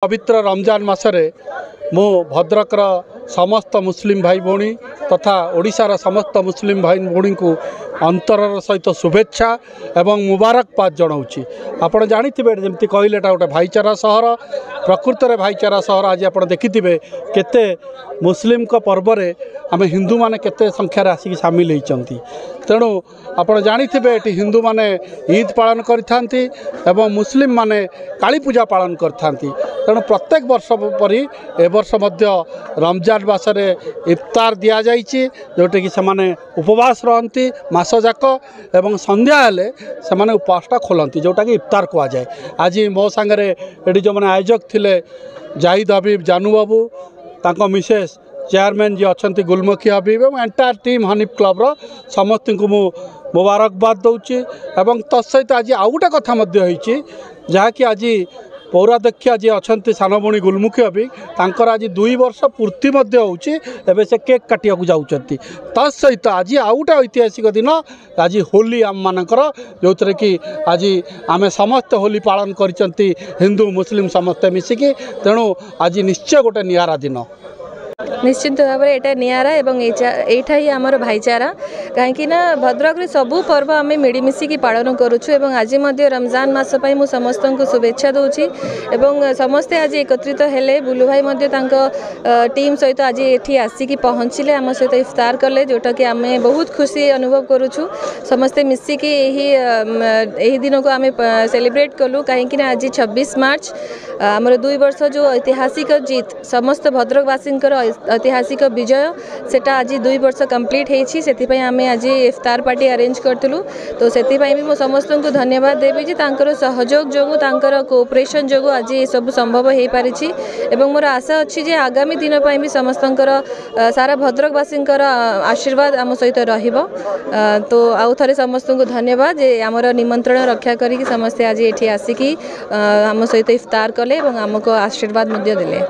पवित्र रमजान मासरे मु भद्रकर समस्त मुस्लिम भाई भौणी तथा ओडिशार समस्त मुस्लिम भाई भौणी को अंतर सहित शुभेच्छा एवं मुबारकबाद जनाऊँगी। आपड़ जाथे जमी कहले गोटे भाईचारा सहर प्रकृत में भाईचारा सहर। आज आप देखिथे केते मुस्लिम पर्व में आम हिंदू मैंने केते संख्यार आसिक सामिल होती। तेणु आपड़ जाथे ये हिंदू मैंने ईद पालन करथांती एवं मुस्लिम माने काली पूजा पालन करथांती। तेणु प्रत्येक वर्ष परी ए वर्ष मध्य रमजान मासरे इफ्तार दि जाइए जोटे कि सेमाने उपवास रहती मास जाक एवं संध्या हेले सेमाने उपवासटा खोलती जोटा कि इफ्तार कह जाए। आज मो सांगे ये जो मैंने आयोजक थिले जाहिद हबीब जानू बाबू तांको मिसेस चेयरमैन जी अच्छा गुलमुखी हबीब और एंटायर टीम हनीफ क्लब समस्त को मु मुबारकबाद दूची। एवं तत्सहित आज आउ गोटे कथा जहाँकि आज पौराध्यक्ष जी अच्छा सान भणी गुलमुखी हबीब तांकर आज 2 वर्ष पूर्ति होवे से केक काटिया जाऊँच। तत्सहित आज आउ गोटे ऐतिहासिक दिन आज होली आम मानकर जो थे कि आज आम समस्त होली पालन कर हिंदू मुस्लिम समस्ते मिसिकी। तेणु आज निश्चय गोटे नियारा दिन निश्चित भाव में यहाँ निरा एवं यहाँ ही आमर भाईचारा कहीं भद्रक सबू पर्व आम मिलमिशिकी पालन करुचु। आज रमजान मास मु समस्त को शुभेच्छा दूची एवं समस्ते आज एकत्रित हेले। बुलू भाई टीम सहित आज ये आसिकी पहुँचले आम सहित इफ्तार कले जोटा कि आम बहुत खुशी अनुभव करुचु। समस्ते मिसिकी यही दिन को आम सेलिब्रेट कलु कहीं आज 26 मार्च आमर 2 वर्ष जो ऐतिहासिक जीत समस्त भद्रकवासी ऐतिहासिक विजय सेटा आज 2 वर्ष कंप्लीट होती। से आम आज इफ्तार पार्टी अरेंज करूँ। तो से भी समस्त को धन्यवाद देवी जी तांकर सहयोग जो तांकर कोऑपरेशन जो आज ये सब संभव हो पारी। मोर आशा अच्छी जे आगामी दिन पर भी समस्त सारा भद्रकवासी आशीर्वाद आम सहित रहिबो। तो आउ थे समस्त को धन्यवाद जे आमर निमंत्रण रक्षा करी समस्ते आज ये आसिकी आम सहित इफ्तार कले आमको आशीर्वाद देले।